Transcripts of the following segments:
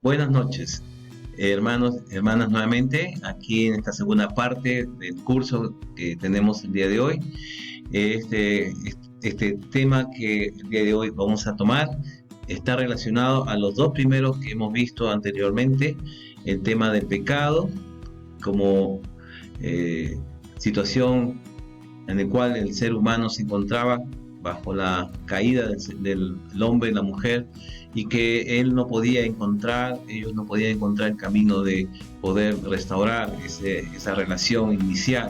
Buenas noches, hermanos, hermanas, nuevamente aquí en esta segunda parte del curso que tenemos el día de hoy. Este tema que el día de hoy vamos a tomar está relacionado a los dos primeros que hemos visto anteriormente, el tema del pecado como situación en la cual el ser humano se encontraba bajo la caída del hombre y la mujer, y que ellos no podían encontrar el camino de poder restaurar esa relación inicial,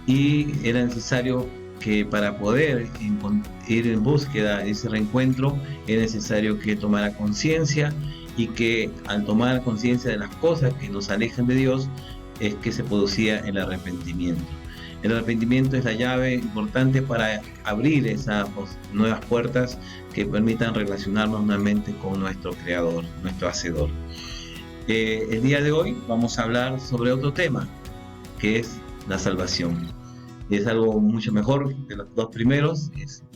y era necesario que para poder ir en búsqueda de ese reencuentro es necesario que tomara conciencia, y que al tomar conciencia de las cosas que nos alejan de Dios es que se producía el arrepentimiento. El arrepentimiento es la llave importante para abrir esas nuevas puertas que permitan relacionarnos nuevamente con nuestro Creador, nuestro Hacedor. El día de hoy vamos a hablar sobre otro tema, que es la salvación. Es algo mucho mejor que los dos primeros.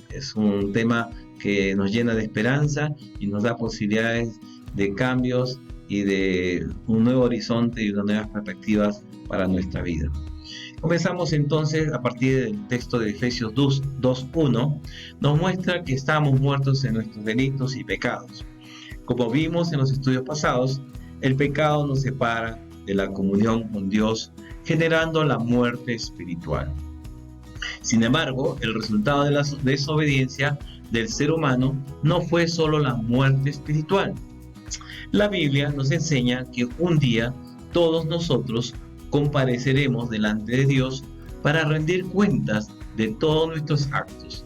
Es un tema que nos llena de esperanza y nos da posibilidades de cambios y de un nuevo horizonte y unas nuevas perspectivas para nuestra vida. Comenzamos entonces a partir del texto de Efesios 2:1. Nos muestra que estamos muertos en nuestros delitos y pecados. Como vimos en los estudios pasados, el pecado nos separa de la comunión con Dios, generando la muerte espiritual. Sin embargo, el resultado de la desobediencia del ser humano no fue solo la muerte espiritual. La Biblia nos enseña que un día todos nosotros compareceremos delante de Dios para rendir cuentas de todos nuestros actos,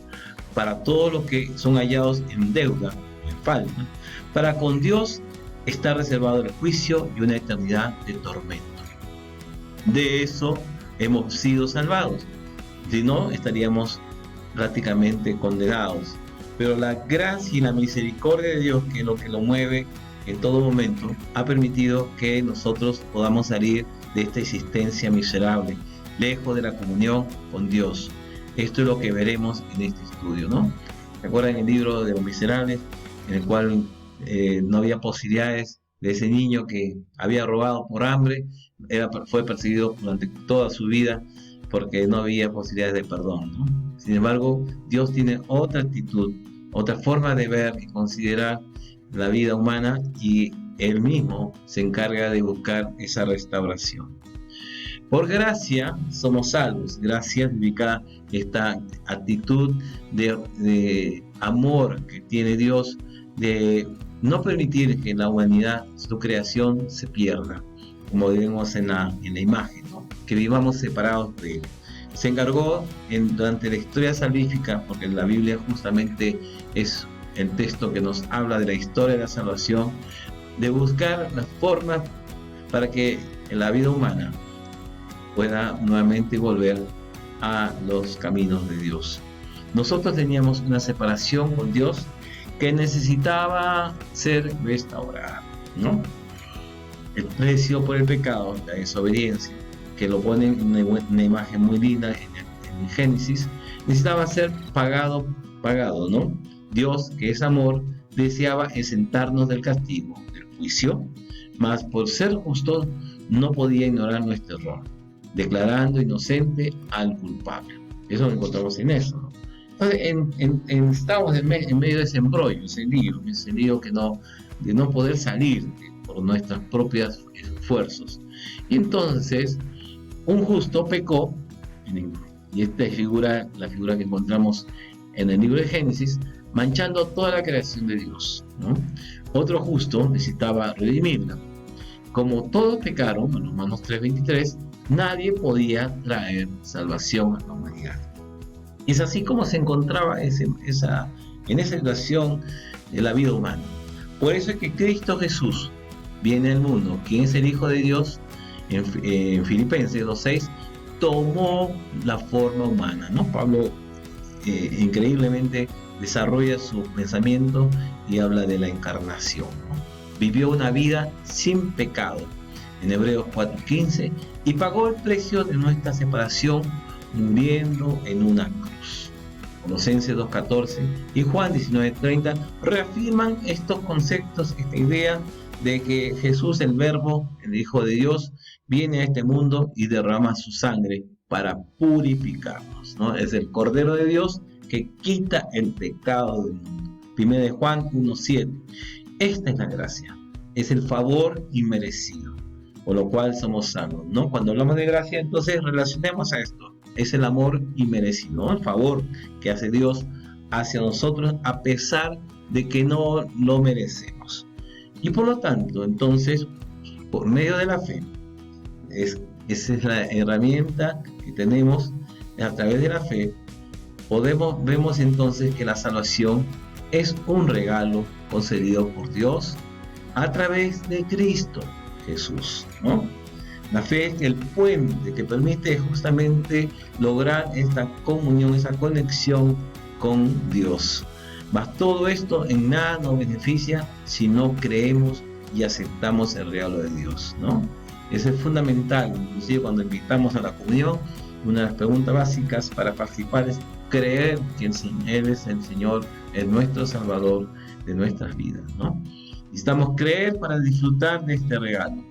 para todos los que son hallados en deuda o en falta. Para con Dios está reservado el juicio y una eternidad de tormento. De eso hemos sido salvados, si no estaríamos prácticamente condenados. Pero la gracia y la misericordia de Dios, que es lo que lo mueve en todo momento, ha permitido que nosotros podamos salir de esta existencia miserable, lejos de la comunión con Dios. Esto es lo que veremos en este estudio, ¿no? ¿Recuerdan el libro de los miserables, en el cual no había posibilidades de ese niño que había robado por hambre? Fue perseguido durante toda su vida porque no había posibilidades de perdón, ¿no? Sin embargo, Dios tiene otra actitud, otra forma de ver y considerar la vida humana, y Él mismo se encarga de buscar esa restauración. Por gracia somos salvos. Gracia significa esta actitud de amor que tiene Dios, de no permitir que la humanidad, su creación, se pierda, como vemos en la imagen, ¿no? Que vivamos separados de Él. Se encargó durante la historia salvífica, porque la Biblia justamente es el texto que nos habla de la historia de la salvación, de buscar las formas para que la vida humana pueda nuevamente volver a los caminos de Dios. Nosotros teníamos una separación con Dios que necesitaba ser restaurada, ¿no? El precio por el pecado, la desobediencia, que lo ponen en una imagen muy linda en Génesis, necesitaba ser pagado, ¿no? Dios, que es amor, deseaba exentarnos del castigo, del juicio, mas por ser justo no podía ignorar nuestro error, declarando inocente al culpable. Eso lo encontramos en eso, ¿no? Entonces, estamos en medio de ese embrollo, ese lío de no poder salir por nuestros propios esfuerzos. Y entonces, un justo pecó, y esta figura, la figura que encontramos en el libro de Génesis, manchando toda la creación de Dios, ¿no? Otro justo necesitaba redimirla. Como todos pecaron, en Romanos 3:23, nadie podía traer salvación a la humanidad. Es así como se encontraba en esa situación de la vida humana. Por eso es que Cristo Jesús viene al mundo, quien es el Hijo de Dios, en Filipenses 2:6, tomó la forma humana, ¿no? Pablo increíblemente desarrolla su pensamiento y habla de la encarnación, ¿no? Vivió una vida sin pecado, en Hebreos 4:15, y pagó el precio de nuestra separación muriendo en una cruz. Colosenses 2:14 y Juan 19:30 reafirman estos conceptos, esta idea de que Jesús, el Verbo, el Hijo de Dios, viene a este mundo y derrama su sangre para purificarnos, ¿no? Es el Cordero de Dios que quita el pecado del mundo. 1 Juan 1:7. Esta es la gracia, es el favor inmerecido, por lo cual somos salvos, ¿no? Cuando hablamos de gracia, entonces relacionemos a esto. Es el amor inmerecido, ¿no? El favor que hace Dios hacia nosotros a pesar de que no lo merecemos. Y por lo tanto, entonces, por medio de la fe, esa es la herramienta que tenemos. A través de la fe vemos entonces que la salvación es un regalo concedido por Dios a través de Cristo Jesús, ¿no? La fe es el puente que permite justamente lograr esta comunión, esa conexión con Dios. Mas todo esto en nada nos beneficia si no creemos y aceptamos el regalo de Dios, ¿no? Eso es fundamental. Inclusive cuando invitamos a la comunión, una de las preguntas básicas para participar es creer que Él es el Señor, es nuestro Salvador de nuestras vidas, ¿no? Necesitamos creer para disfrutar de este regalo.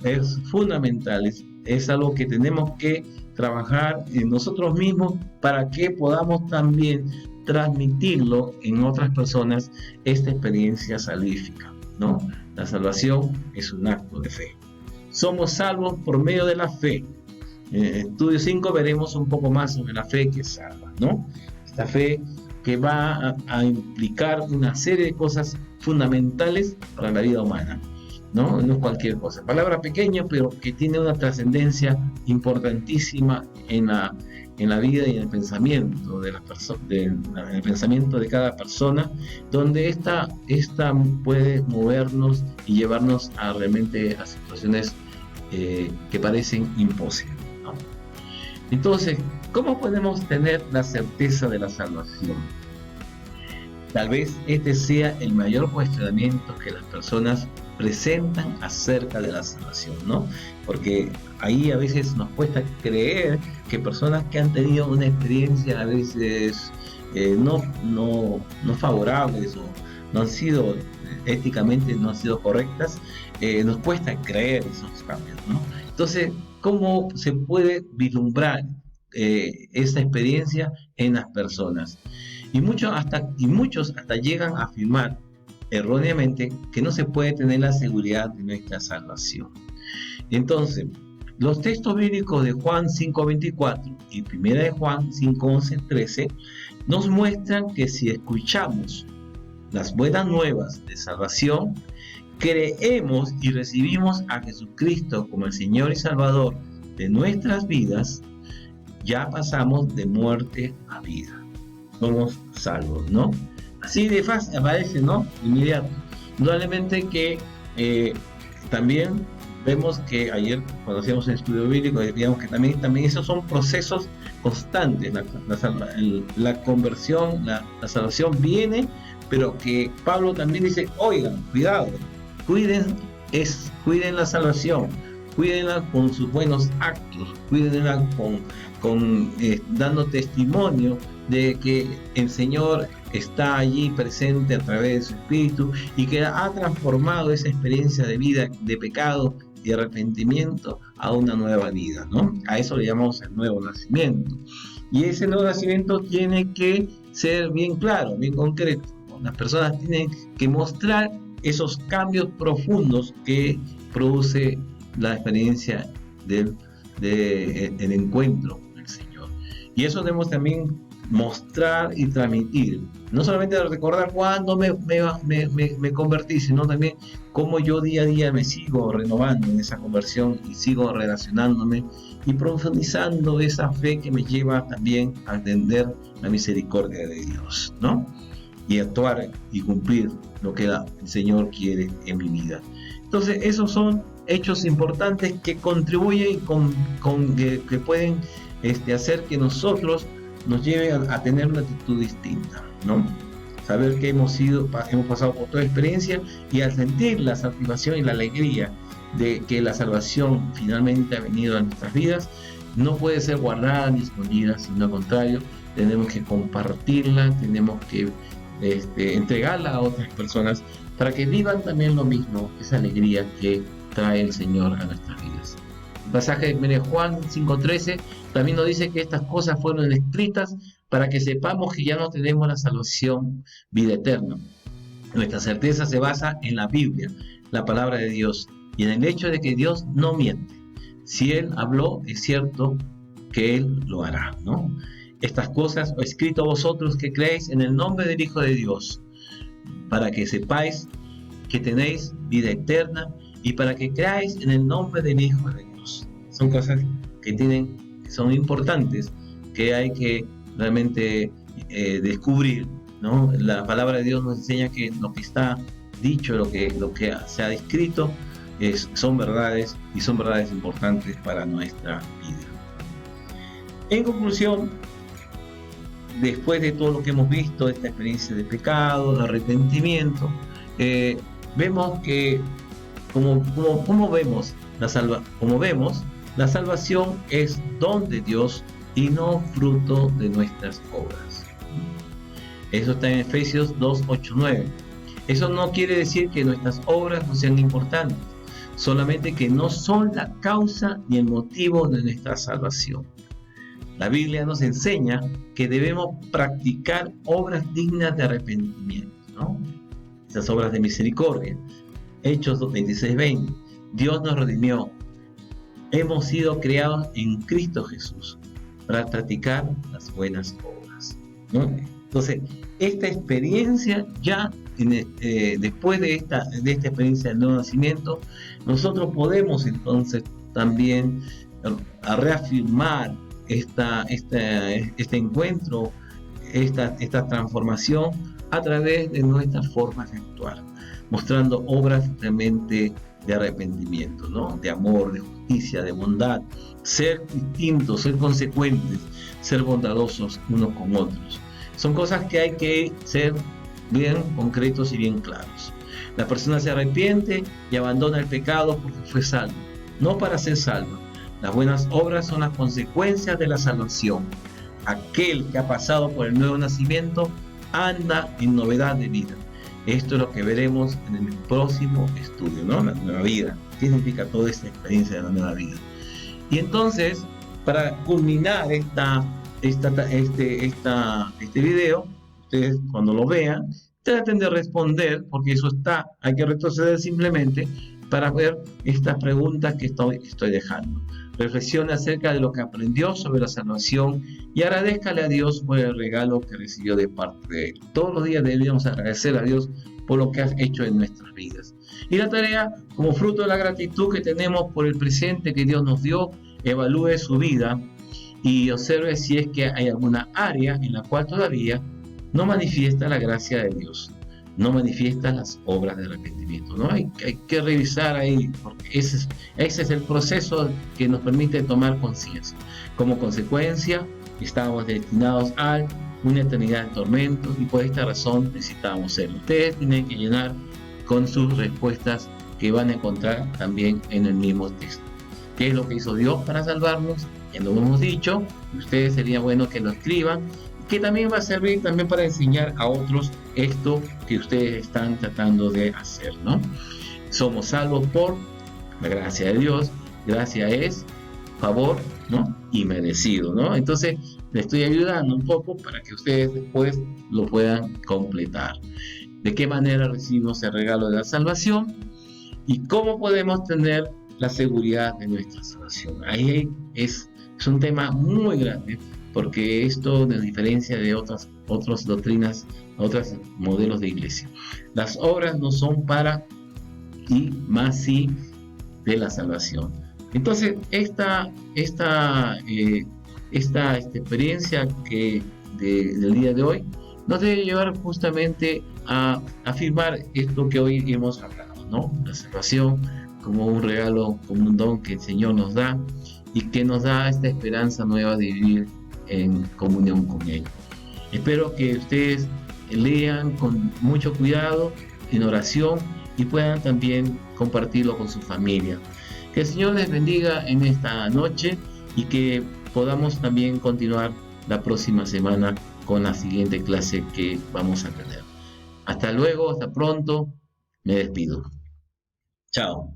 Es fundamental, es algo que tenemos que trabajar en nosotros mismos para que podamos también transmitirlo en otras personas, esta experiencia salvífica, ¿no? La salvación es un acto de fe. Somos salvos por medio de la fe. En estudio 5 veremos un poco más sobre la fe que salva, ¿no? Esta fe que va a implicar una serie de cosas fundamentales para la vida humana, ¿no? No es cualquier cosa. Palabra pequeña, pero que tiene una trascendencia importantísima en la vida y en el pensamiento de las personas, en el pensamiento de cada persona, donde esta puede movernos y llevarnos a realmente a situaciones que parecen imposibles, ¿no? Entonces, ¿cómo podemos tener la certeza de la salvación? Tal vez este sea el mayor cuestionamiento que las personas presentan acerca de la salvación, ¿no? Porque ahí a veces nos cuesta creer que personas que han tenido una experiencia a veces no favorables o no han sido éticamente no han sido correctas, nos cuesta creer esos cambios, ¿no? Entonces, ¿cómo se puede vislumbrar esa experiencia en las personas? Y muchos hasta llegan a afirmar erróneamente que no se puede tener la seguridad de nuestra salvación. Entonces, los textos bíblicos de Juan 5:24 y 1 de Juan 5:11-13 nos muestran que si escuchamos las buenas nuevas de salvación, creemos y recibimos a Jesucristo como el Señor y Salvador de nuestras vidas, ya pasamos de muerte a vida. Somos salvos, ¿no? Así de fácil aparece, ¿no? Inmediato. Indudablemente que también vemos que ayer cuando hacíamos un estudio bíblico, digamos que también esos son procesos constantes. La conversión, la salvación viene, pero que Pablo también dice, oigan, cuidado, cuiden la salvación, cuídenla con sus buenos actos, cuídenla dando testimonio de que el Señor está allí presente a través de su Espíritu y que ha transformado esa experiencia de vida de pecado y arrepentimiento a una nueva vida, ¿no? A eso le llamamos el nuevo nacimiento. Y ese nuevo nacimiento tiene que ser bien claro, bien concreto, ¿no? Las personas tienen que mostrar esos cambios profundos que produce la experiencia del encuentro con el Señor. Y eso debemos también mostrar y transmitir, no solamente recordar cuándo me convertí, sino también cómo yo día a día me sigo renovando en esa conversión y sigo relacionándome y profundizando esa fe que me lleva también a entender la misericordia de Dios, ¿no? Y actuar y cumplir lo que el Señor quiere en mi vida. Entonces esos son hechos importantes que contribuyen que pueden hacer que nosotros nos lleve a tener una actitud distinta, ¿no? Saber que hemos pasado por toda experiencia y al sentir la satisfacción y la alegría de que la salvación finalmente ha venido a nuestras vidas, no puede ser guardada ni escondida, sino al contrario, tenemos que compartirla, tenemos que entregarla a otras personas para que vivan también lo mismo, esa alegría que trae el Señor a nuestras vidas. El pasaje de Juan 5:13 también nos dice que estas cosas fueron escritas para que sepamos que ya no tenemos la salvación, vida eterna. Nuestra certeza se basa en la Biblia, la palabra de Dios, y en el hecho de que Dios no miente. Si Él habló, es cierto que Él lo hará, ¿no? Estas cosas os he escrito a vosotros que creéis en el nombre del Hijo de Dios, para que sepáis que tenéis vida eterna y para que creáis en el nombre del Hijo de Dios. Son cosas que son importantes, que hay que realmente descubrir, ¿no? La palabra de Dios nos enseña que lo que está dicho, lo que se ha escrito, son verdades, y son verdades importantes para nuestra vida. En conclusión, después de todo lo que hemos visto, esta experiencia de pecado, de arrepentimiento, vemos que, como vemos, la salvación es don de Dios y no fruto de nuestras obras. Eso está en Efesios 2:8-9. Eso no quiere decir que nuestras obras no sean importantes, solamente que no son la causa ni el motivo de nuestra salvación. La Biblia nos enseña que debemos practicar obras dignas de arrepentimiento, ¿no? Esas obras de misericordia. Hechos 26:20. Dios nos redimió. Hemos sido creados en Cristo Jesús para practicar las buenas obras, ¿no? Entonces, esta experiencia ya, después de esta experiencia del nuevo nacimiento, nosotros podemos entonces también a reafirmar este encuentro, esta transformación a través de nuestras formas de actuar, mostrando obras realmente de arrepentimiento, ¿no? De amor, de justicia, de bondad, ser distintos, ser consecuentes, ser bondadosos unos con otros. Son cosas que hay que ser bien concretos y bien claros. La persona se arrepiente y abandona el pecado porque fue salvo, no para ser salvo. Las buenas obras son las consecuencias de la salvación. Aquel que ha pasado por el nuevo nacimiento anda en novedad de vida. Esto es lo que veremos en el próximo estudio, ¿no? La nueva vida. ¿Qué significa toda esta experiencia de la nueva vida? Y entonces, para culminar este video, ustedes cuando lo vean, traten de responder, porque eso hay que retroceder simplemente para ver estas preguntas que estoy dejando. Reflexione acerca de lo que aprendió sobre la salvación y agradézcale a Dios por el regalo que recibió de parte de Él. Todos los días deberíamos agradecer a Dios por lo que has hecho en nuestras vidas. Y la tarea, como fruto de la gratitud que tenemos por el presente que Dios nos dio, evalúe su vida y observe si es que hay alguna área en la cual todavía no manifiesta la gracia de Dios, no manifiesta las obras de arrepentimiento, ¿no? Hay que revisar ahí, porque ese es el proceso que nos permite tomar conciencia. Como consecuencia, estamos destinados a una eternidad de tormentos y por esta razón necesitamos ser. Ustedes tienen que llenar con sus respuestas que van a encontrar también en el mismo texto. ¿Qué es lo que hizo Dios para salvarnos? Ya lo hemos dicho, ustedes sería bueno que lo escriban, que también va a servir también para enseñar a otros esto que ustedes están tratando de hacer, ¿no? Somos salvos por la gracia de Dios. Gracia es favor, ¿no? Y merecido, ¿no? Entonces, les estoy ayudando un poco para que ustedes después lo puedan completar. ¿De qué manera recibimos el regalo de la salvación? ¿Y cómo podemos tener la seguridad de nuestra salvación? Ahí es un tema muy grande, porque esto nos diferencia de otras doctrinas, otros modelos de iglesia. Las obras no son para y más sí de la salvación. Entonces, esta experiencia del día de hoy nos debe llevar justamente a afirmar esto que hoy hemos hablado, ¿no? La salvación como un regalo, como un don que el Señor nos da y que nos da esta esperanza nueva de vivir en comunión con Él. Espero que ustedes lean con mucho cuidado, en oración, y puedan también compartirlo con su familia. Que el Señor les bendiga en esta noche y que podamos también continuar la próxima semana con la siguiente clase que vamos a tener. Hasta luego, hasta pronto. Me despido. Chao.